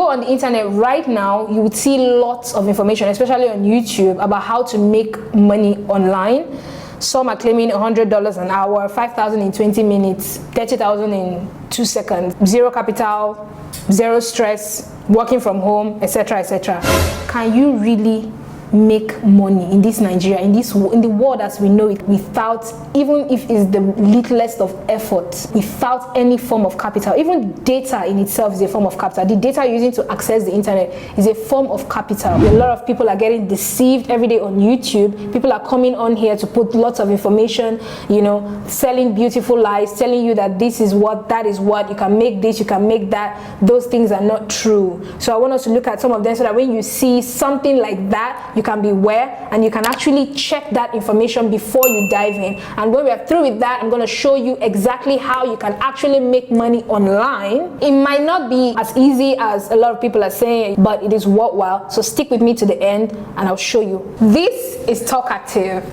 go on the internet right now, you would see lots of information, especially on YouTube, about how to make money online. Some are claiming $100 an hour, 5,000 in 20 minutes, 30,000 in 2 seconds, zero capital, zero stress, working from home, etc., etc. Can you really make money in this Nigeria, in the world as we know it, without, even if it's the littlest of effort, without any form of capital? Even data in itself is a form of capital. The data you're using to access the internet is a form of capital. A lot of people are getting deceived every day on YouTube. People are coming on here to put lots of information, you know, selling beautiful lies, telling you that this is what, that is what, you can make this, you can make that. Those things are not true. So I want us to look at some of them so that when you see something like that, you can be aware and you can actually check that information before you dive in. And when we are through with that, I'm going to show you exactly how you can actually make money online. It might not be as easy as a lot of people are saying, but it is worthwhile. So stick with me to the end and I'll show you. This is Talkative.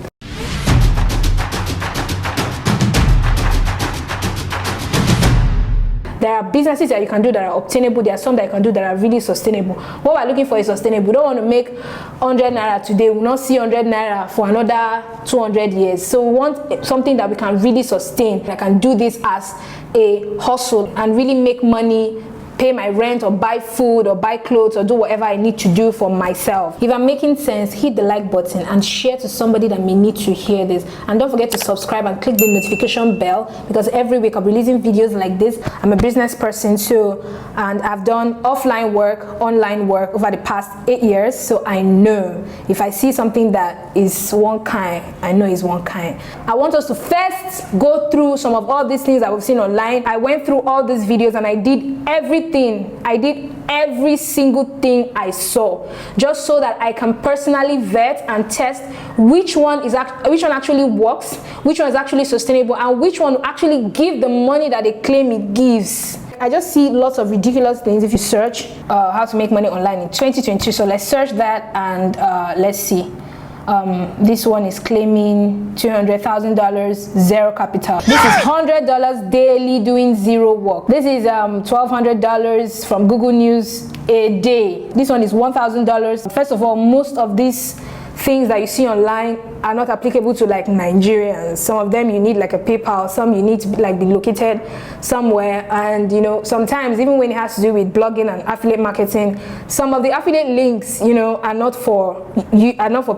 There are businesses that you can do that are obtainable. There are some that you can do that are really sustainable. What we're looking for is sustainable. We don't want to make 100 naira today. We will not see 100 naira for another 200 years. So we want something that we can really sustain. I can do this as a hustle and really make money, pay my rent or buy food or buy clothes or do whatever I need to do for myself. If I'm making sense, hit the like button and share to somebody that may need to hear this. And don't forget to subscribe and click the notification bell, because every week I'm releasing videos like this. I'm a business person too, and I've done offline work, online work over the past 8 years. So I know if I see something that is one kind, I know it's one kind. I want us to first go through some of all these things that we've seen online. I went through all these videos and I did everything. I did every single thing I saw, just so that I can personally vet and test which one actually works, which one is actually sustainable, and which one will actually give the money that they claim it gives. I just see lots of ridiculous things if you search how to make money online in 2022. So let's search that and let's see. This one is claiming $200,000, zero capital. This is $100 daily doing zero work. This is $1,200 from Google News a day. This one is $1,000. First of all, most of these things that you see online are not applicable to like Nigerians. Some of them you need like a PayPal, some you need to be located somewhere, and you know, sometimes even when it has to do with blogging and affiliate marketing, some of the affiliate links, you know, are not for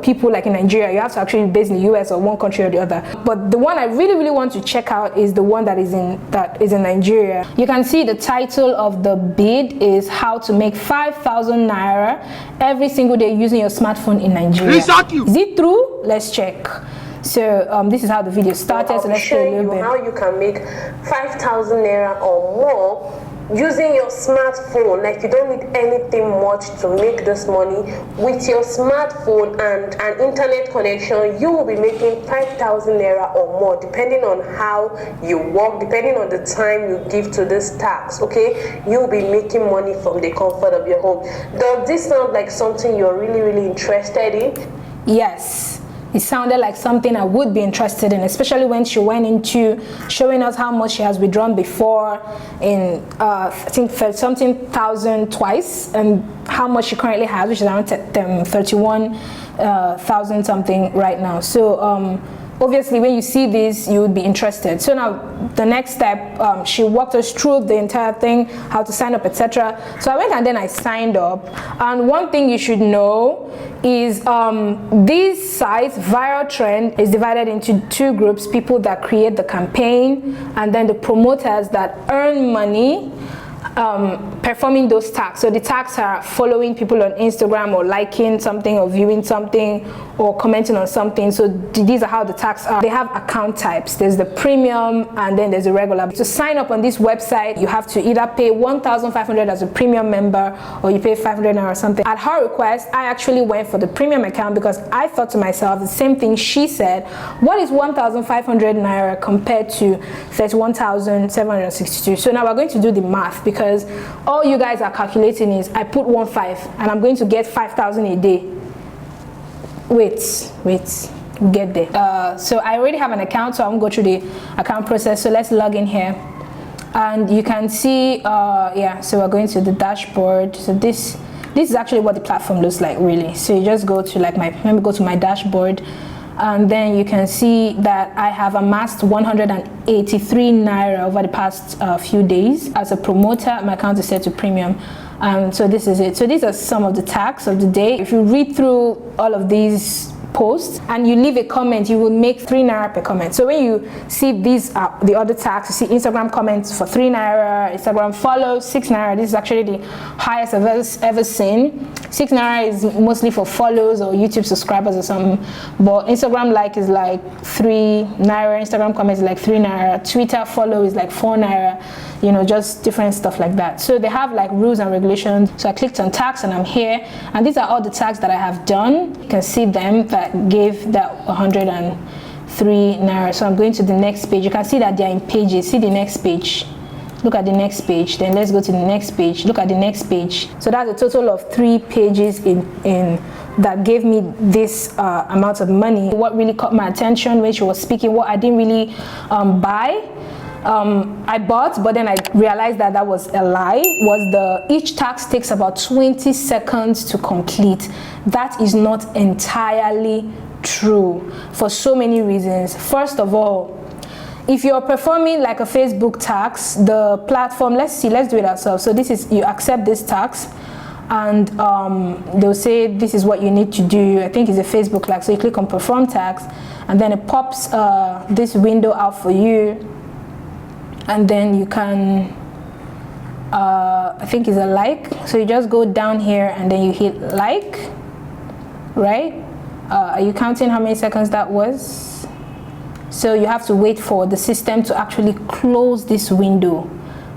people like in Nigeria. You have to actually be based in the US or one country or the other. But the one I really want to check out is the one that is in Nigeria. You can see the title of the bid is how to make 5,000 naira every single day using your smartphone in Nigeria. Is it true? Let's check. So this is how the video started. So let's show you how you can make 5,000 naira or more using your smartphone. Like, you don't need anything much to make this money. With your smartphone and an internet connection, you will be making 5,000 naira or more, depending on how you work, depending on the time you give to this task. Okay, you'll be making money from the comfort of your home. Does this sound like something you're really interested in? Yes, it sounded like something I would be interested in, especially when she went into showing us how much she has withdrawn before in I think something thousand twice, and how much she currently has, which is around 31,000 something right now. So obviously when you see this, you would be interested. So now the next step, she walked us through the entire thing, how to sign up, etc. So I went and then I signed up. And one thing you should know is these sites, Viral Trend, is divided into two groups: people that create the campaign, and then the promoters that earn money performing those tags. So the tags are following people on Instagram, or liking something, or viewing something, or commenting on something. So these are how the tags are. They have account types. There's the premium and then there's the regular. To sign up on this website, you have to either pay 1,500 as a premium member, or you pay 500 or something. At her request, I actually went for the premium account because I thought to myself the same thing she said. What is 1,500 naira compared to 31,762? So now we're going to do the math, because all you guys are calculating is I put 1,500 and I'm going to get 5,000 a day. Wait, we'll get there. So I already have an account, so I'm going to go through the account process. So let's log in here. and you can see yeah, so we're going to the dashboard. So this is actually what the platform looks like, really. So you just go to like let me go to my dashboard, and then you can see that I have amassed 183 naira over the past few days. As a promoter, my account is set to premium. So this is it. So these are some of the tags of the day. If you read through all of these post and you leave a comment, you will make 3 naira per comment. So when you see these the other tags, you see Instagram comments for 3 naira, Instagram follows 6 naira. This is actually the highest I've ever seen. 6 naira is mostly for follows or YouTube subscribers or something, but Instagram like is like 3 naira, Instagram comments is like 3 naira, Twitter follow is like 4 naira, you know, just different stuff like that. So they have like rules and regulations. So I clicked on tags and I'm here, and these are all the tags that I have done. You can see them that gave that 103 naira. So I'm going to the next page. You can see that they're in pages. See the next page. Look at the next page. Then let's go to the next page. Look at the next page. So that's a total of 3 pages in that gave me this amount of money. What really caught my attention when she was speaking, what I didn't really buy, I bought, but then I realized that that was a lie, was each task takes about 20 seconds to complete. That is not entirely true for so many reasons. First of all, if you're performing like a Facebook task, the platform, let's do it ourselves. So this is, you accept this task, and they'll say this is what you need to do. I think it's a Facebook task. So you click on perform task, and then it pops this window out for you, and then you can I think it's a like. So you just go down here and then you hit like, right? Are you counting how many seconds that was? So you have to wait for the system to actually close this window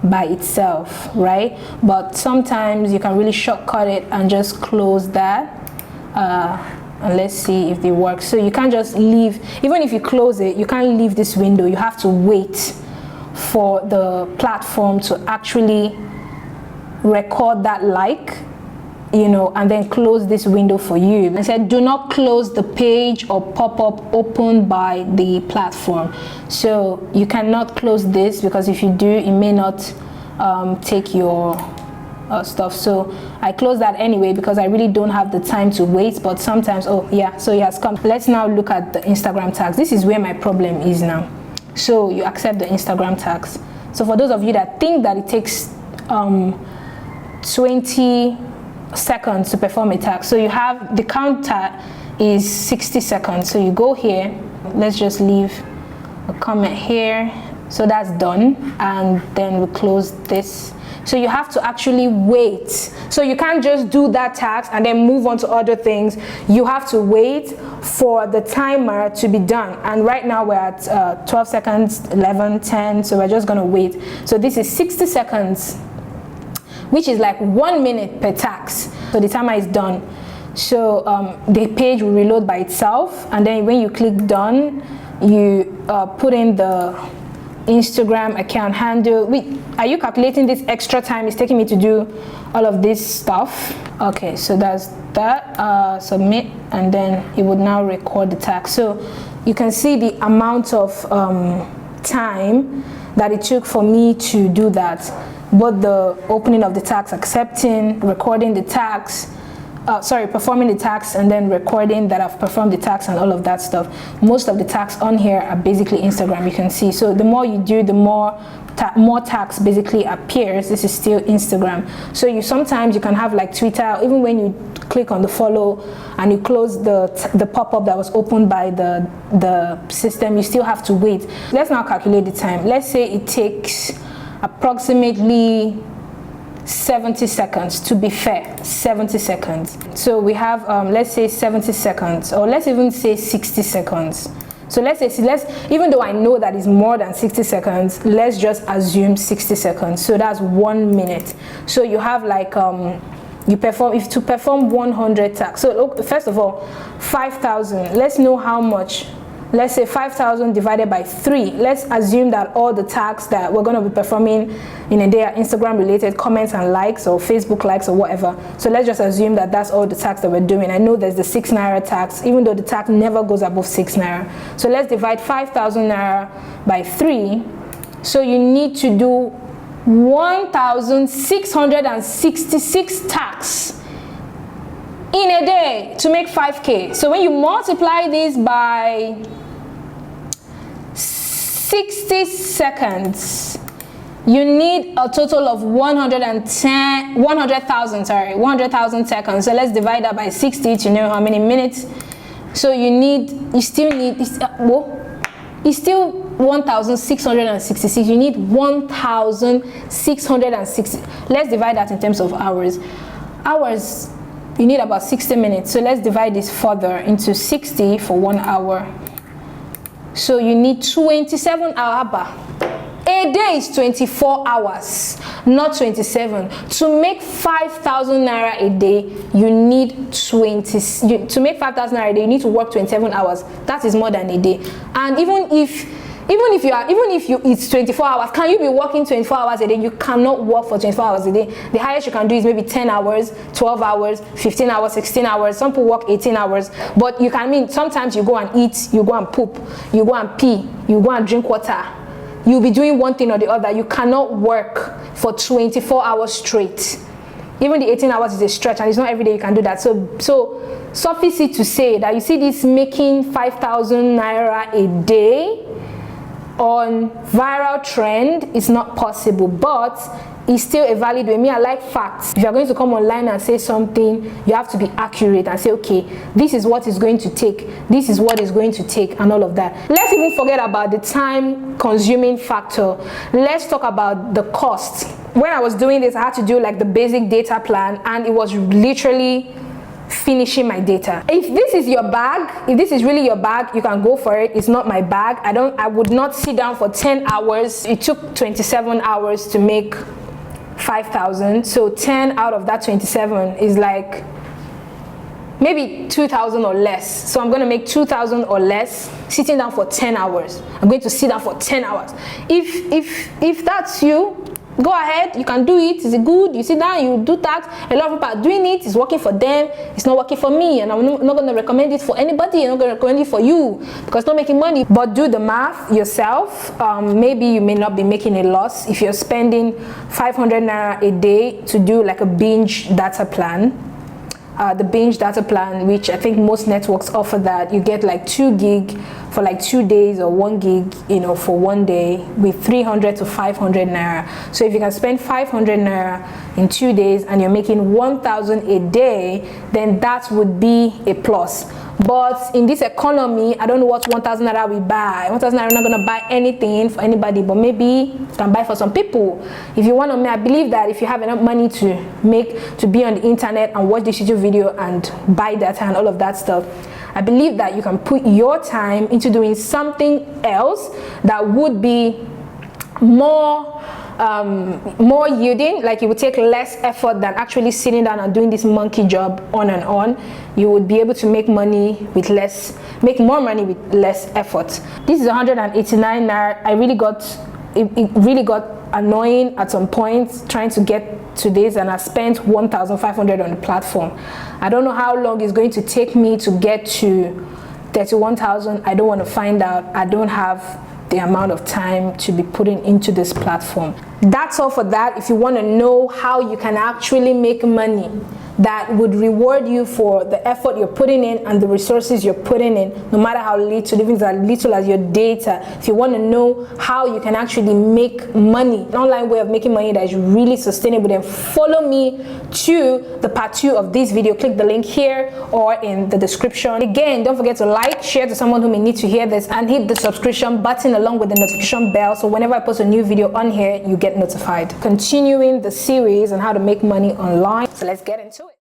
by itself, right? But sometimes you can really shortcut it and just close that, and let's see if it works. So you can't just leave, even if you close it, you can't leave this window. You have to wait for the platform to actually record that like, you know, and then close this window for you. I said, do not close the page or pop-up opened by the platform. So you cannot close this, because if you do, it may not take your stuff. So I close that anyway, because I really don't have the time to wait. But sometimes, oh yeah, so it has come. Let's now look at the Instagram tags. This is where my problem is now. So you accept the Instagram tags. So for those of you that think that it takes 20 seconds to perform a task, so you have the counter is 60 seconds. So you go here, let's just leave a comment here. So that's done, and then we close this. So you have to actually wait. So you can't just do that task and then move on to other things. You have to wait for the timer to be done. And right now we're at 12 seconds, 11, 10. So we're just gonna wait. So this is 60 seconds, which is like 1 minute per task. So the timer is done. So the page will reload by itself. And then when you click done, you put in the Instagram account handle. Wait, are you calculating this extra time it's taking me to do all of this stuff? Okay, so that's that. Submit, and then it would now record the task. So you can see the amount of time that it took for me to do that. Both the opening of the task, accepting, recording the task, performing the tasks, and then recording that I've performed the tasks and all of that stuff. Most of the tasks on here are basically Instagram, you can see. So the more you do, the more tasks basically appears. This is still Instagram. So sometimes you can have like Twitter, even when you click on the follow and you close the pop-up that was opened by the system, you still have to wait. Let's now calculate the time. Let's say it takes approximately 70 seconds, to be fair, 70 seconds. So we have let's say 70 seconds, or let's even say 60 seconds. So let's even though I know that is more than 60 seconds, let's just assume 60 seconds. So that's 1 minute. So you have like to perform 100 tasks. So look, first of all, 5,000. Let's know how much. Let's say 5,000 divided by 3. Let's assume that all the tasks that we're going to be performing in a day are Instagram related, comments and likes, or Facebook likes, or whatever. So let's just assume that that's all the tasks that we're doing. I know there's the 6 naira tax, even though the tax never goes above 6 naira. So let's divide 5,000 naira by 3. So you need to do 1,666 tasks in a day to make 5K. So when you multiply this by 60 seconds, you need a total of 100,000 seconds. So let's divide that by 60 to know how many minutes. So you still need 1,666. You need 1,660. Let's divide that in terms of hours. Hours, you need about 60 minutes. So let's divide this further into 60 for 1 hour. So you need 27 hours. A day is 24 hours, not 27. To make 5,000 naira a day, you need to make 5,000 naira a day, you need to work 27 hours. That is more than a day. And even if it's 24 hours, can you be working 24 hours a day? You cannot work for 24 hours a day. The highest you can do is maybe 10 hours, 12 hours, 15 hours, 16 hours. Some people work 18 hours. But you can sometimes you go and eat, you go and poop, you go and pee, you go and drink water. You'll be doing one thing or the other. You cannot work for 24 hours straight. Even the 18 hours is a stretch, and it's not every day you can do that. So suffice it to say that you see this making 5,000 naira a day on viral trend is not possible, but it's still a valid way. Me, I like facts. If you're going to come online and say something, you have to be accurate and say, okay, this is what it's going to take, this is what it's going to take, and all of that. Let's even forget about the time consuming factor. Let's talk about the cost. When I was doing this, I had to do like the basic data plan, and it was literally finishing my data. If this is your bag, if this is really your bag, you can go for it. It's not my bag. I would not sit down for 10 hours. It took 27 hours to make 5,000. So 10 out of that 27 is like maybe 2,000 or less. So I'm going to make 2,000 or less sitting down for 10 hours. I'm going to sit down for 10 hours. If that's you, go ahead, you can do it. Is it good? You sit down, you do that. A lot of people are doing it. It's working for them. It's not working for me, and I'm not going to recommend it for anybody. I'm not going to recommend it for you because it's not making money. But do the math yourself. Maybe you may not be making a loss if you're spending 500 naira a day to do like a binge data plan. The binge data plan, which I think most networks offer, that you get like 2 gig for like 2 days, or 1 gig, you know, for 1 day, with 300 to 500 naira. So if you can spend 500 naira in 2 days and you're making 1,000 a day, then that would be a plus. But in this economy, I don't know what 1,000 naira will buy. 1,000 naira not gonna buy anything for anybody, but maybe you can buy for some people. If you want to, I believe that if you have enough money to be on the internet and watch this YouTube video and buy data and all of that stuff, I believe that you can put your time into doing something else that would be more yielding. Like it would take less effort than actually sitting down and doing this monkey job on and on. You would be able to make more money with less effort. This is 189 naira. It really got annoying at some point trying to get to this, and I spent 1,500 on the platform. I don't know how long it's going to take me to get to 31,000. I don't want to find out. I don't have the amount of time to be putting into this platform. That's all for that. If you want to know how you can actually make money that would reward you for the effort you're putting in and the resources you're putting in, no matter how little, even as little as your data, if you want to know how you can actually make money, an online way of making money that is really sustainable, then follow me to the part 2 of this video. Click the link here or in the description. Again, don't forget to like, share to someone who may need to hear this, and hit the subscription button along with the notification bell, so whenever I post a new video on here, you get notified. Continuing the series on how to make money online, so let's get into it.